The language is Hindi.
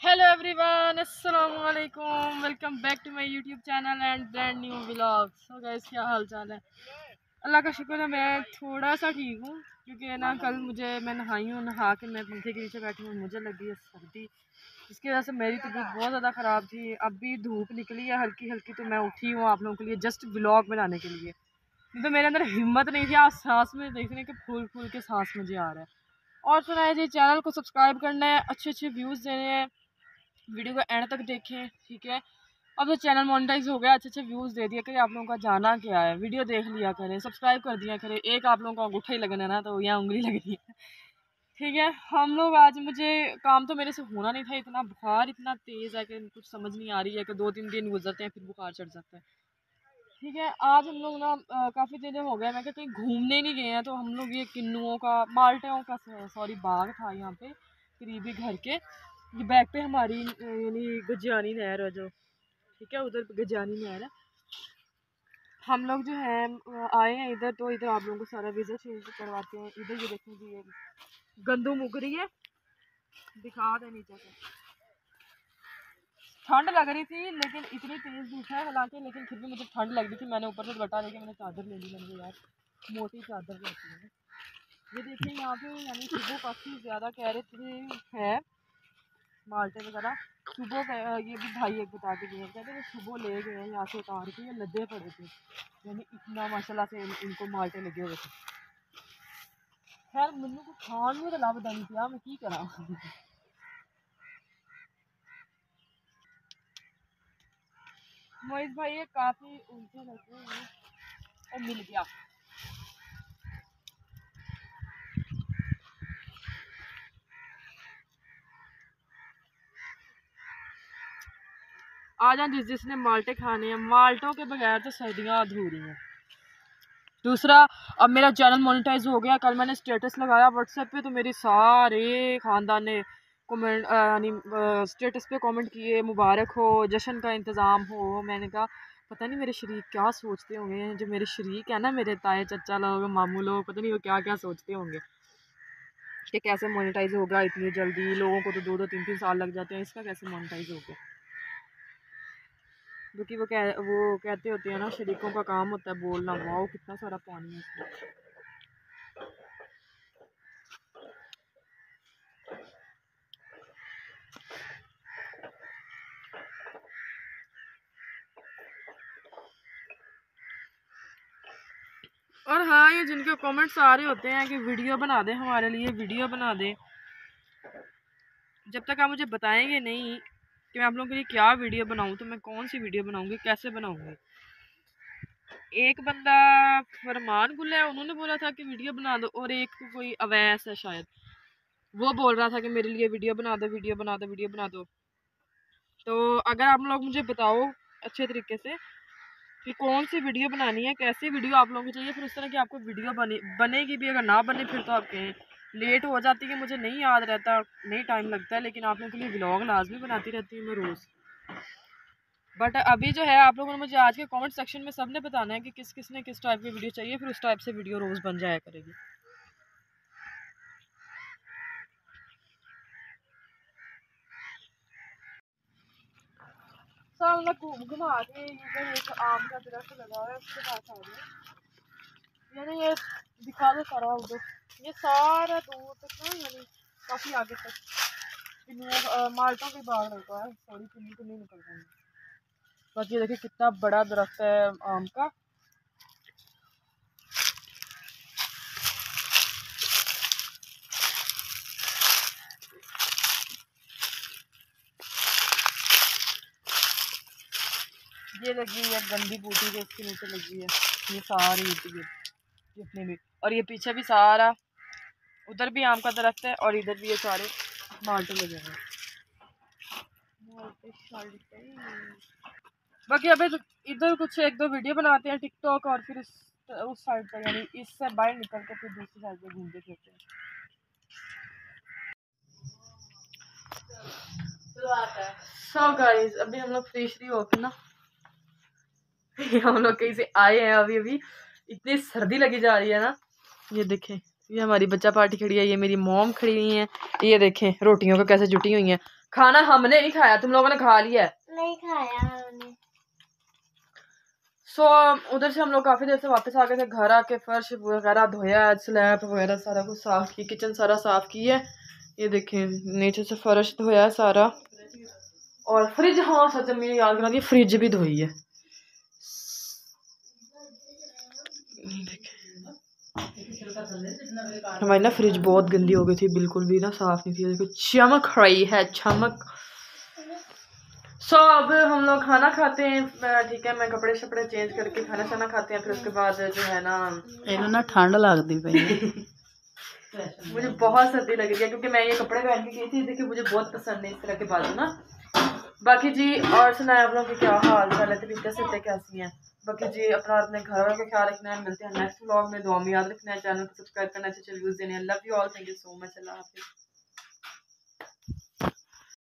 हेलो एवरीवन, अस्सलाम वालेकुम। Welcome back to my YouTube channel and brand new vlog. So guys, क्या हाल चाल है? अल्लाह का शुक्र है, मैं थोड़ा सा ठीक हूँ। क्योंकि ना कल मैं नहाई हूँ, नहा के मैं पंखे के नीचे बैठी हूँ, मुझे लगी है सर्दी, जिसकी वजह से मेरी तबीयत बहुत ज़्यादा ख़राब थी। अभी धूप निकली है हल्की हल्की, तो मैं उठी हूँ आप लोगों के लिए जस्ट व्लॉग बनाने के लिए। तो मेरे अंदर हिम्मत नहीं थी आज सांस में देखने के, फूल फूल के सांस मुझे आ रहा है। और सुना है जी, चैनल को सब्सक्राइब करना है, अच्छे अच्छे व्यूज़ देने हैं, वीडियो को एंड तक देखें, ठीक है। अब तो चैनल मोनेटाइज हो गया, अच्छे अच्छे व्यूज़ दे दिया करें। आप लोगों का जाना क्या है, वीडियो देख लिया करें, सब्सक्राइब कर दिया करें। एक आप लोगों का अंगूठा ही लगना है ना, तो यहाँ उंगली लग रही है, ठीक है। हम लोग आज, मुझे काम तो मेरे से होना नहीं था, इतना बुखार इतना तेज़ है कि कुछ समझ नहीं आ रही है कि 2-3 दिन गुजरते हैं फिर बुखार चढ़ जाता है, ठीक है। आज हम लोग ना काफ़ी दिन हो गए, मैं क्या कहीं घूमने नहीं गए हैं, तो हम लोग ये किन्नुओं का, माल्टियों का सॉरी बाग था यहाँ पे करीबी घर के। ये बैक पे हमारी यानी गजानी नहर है जो, ठीक है, उधर गजानी नहर है। हम लोग जो है आए हैं इधर, तो इधर आप लोगों को सारा विजिट करवाते हैं। इधर ये देखें जी, ये गंदम उग रही है, दिखा दे नीचे से। ठंड लग रही थी लेकिन इतनी तेज़ धूप है हालांकि, लेकिन फिर भी मुझे ठंड लग रही थी। मैंने ऊपर से दुपट्टा लेके मैंने चादर ले ली, मैंने यार मोटी चादर लेती है। ये देखिए यहाँ पे, यानी सुबह काफ़ी ज़्यादा कह रहे थे है माल्टे वगैरह। सुबह ये भी भाई एक बता के गए, कहते वो सुबह ले गए यहाँ से उतार के, ये लदे पड़े थे, यानी इतना माशाल्लाह से इनको माल्टे लगे हुए थे। खैर मैनू को खान में तो लभदा नहीं पिया, मैं की करा। मोहित भाई ये काफ़ी उलझे लगे हुए और मिल गया। आ जाए जिसने माल्टे खाने हैं, माल्टों के बगैर तो सर्दियाँ अधूरी हैं। दूसरा, अब मेरा चैनल मोनेटाइज हो गया। कल मैंने स्टेटस लगाया व्हाट्सएप पे, तो मेरे सारे ख़ानदान ने कमेंट यानी स्टेटस पे कमेंट किए, मुबारक हो, जश्न का इंतज़ाम हो। मैंने कहा पता नहीं मेरे शरीक क्या सोचते होंगे, जो मेरे शरीक है ना, मेरे ताए चचा लोग, मामू लोग, पता नहीं वो क्या क्या सोचते होंगे कि कैसे मोनेटाइज होगा इतनी जल्दी। लोगों को तो 2-2 3-3 साल लग जाते हैं, इसका कैसे मोनेटाइज हो गया। क्योंकि वो कहते होते हैं ना, शरीकों का काम होता है बोलना। वाओ कितना सारा पानी है इसमें। और हाँ, ये जिनके कमेंट्स आ रहे होते हैं कि वीडियो बना दे हमारे लिए, वीडियो बना दे, जब तक आप मुझे बताएंगे नहीं कि मैं आप लोगों के लिए क्या वीडियो बनाऊं, तो मैं कौन सी वीडियो बनाऊंगी, कैसे बनाऊंगी। एक बंदा फरमान गुल है, उन्होंने बोला था कि वीडियो बना दो, और एक कोई अवैस है शायद, वो बोल रहा था कि मेरे लिए वीडियो बना दो, वीडियो बना दो, वीडियो बना दो। तो अगर आप लोग मुझे बताओ अच्छे तरीके से कि कौन सी वीडियो बनानी है, कैसी वीडियो आप लोगों को चाहिए, फिर उस तरह की आपको वीडियो बनेगी भी। अगर ना बने फिर तो आप कहें, लेट हो जाती है, मुझे नहीं याद रहता, नहीं टाइम लगता है, लेकिन आप लोगों के लिए व्लॉग लाजमी बनाती रहती हूँ मैं रोज़। बट अभी जो है, आप लोगों ने मुझे आज के कमेंट सेक्शन में सबने बताना है कि किस किस ने किस टाइप की वीडियो चाहिए, फिर उस टाइप से वीडियो रोज़ बन जाया करेगी। सामने घुमा के इधर एक आम का दरख्त लगा हुआ है, उसके पास आ गए, यानी ये दिखा दो सारा उधर, ये सारा दूर तक ना, यानी काफ़ी आगे तक माल्टों के बाग लगता है। सॉरी, पिन्नी तो नहीं निकल रही। बस ये देखिए कितना बड़ा दरख्त है आम का। ये लगी है गंदी बूटी जो इसके नीचे लगी है, ये सारी जितने भी, और ये पीछे भी सारा, उधर भी आम का दरख्त है, और इधर भी ये सारे माल्टे लगे हुए हैं। बाकी अभी तो इधर कुछ एक दो वीडियो बनाते हैं टिकटॉक, और फिर उस साइड पर, यानी इससे बाहर निकल के फिर दूसरी साइड पे घूमते फिरते हैं। सो गाइस, अभी हम लोग फ्रेश फ्री होके ना हम लोग कहीं से आए हैं अभी अभी, इतनी सर्दी लगी जा रही है ना। ये देखें, ये हमारी बच्चा पार्टी खड़ी है, ये मेरी मॉम खड़ी हुई है, ये देखें रोटियों को कैसे जुटी हुई हैं। खाना हमने नहीं खाया, तुम लोगों ने खा लिया है। नहीं खाया हमने। उधर से हम लोग काफी देर से वापस आ गए थे। घर आके फर्श वगैरह धोया, स्लैब वगैरह सारा कुछ साफ की, किचन सारा साफ की है। ये देखें नीचे से फर्श धोया है सारा। और फ्रिज, हाँ सच में याद करा दी, फ्रिज भी धोई है। हमारी ना फ्रिज बहुत गंदी हो गई थी, बिल्कुल भी ना साफ नहीं थी, देखो चमक रही है, चमक। अब हम लोग खाना खाते हैं, ठीक है। मैं कपड़े शपड़े चेंज करके खाना शाना खाते हैं, फिर उसके बाद जो है ना ठंड लगती पई मुझे बहुत सर्दी लग रही है, क्योंकि मैं ये कपड़े पहन के गई थी। देखिए मुझे बहुत पसंद है इस तरह के बाजू ना। बाकी जी और सुनाए आप लोगों के क्या हाल चाल है, तबीयत से कैसी है। बाकी जी अपना अपने घर वालों का ख्याल रखना है। मिलते हैं नेक्स्ट व्लॉग में, दुआ में याद रखना है, चैनल को सब्सक्राइब करना है, अच्छे व्यूज देने हैं। Love you all, thank you so much, अल्लाह हाफिज़।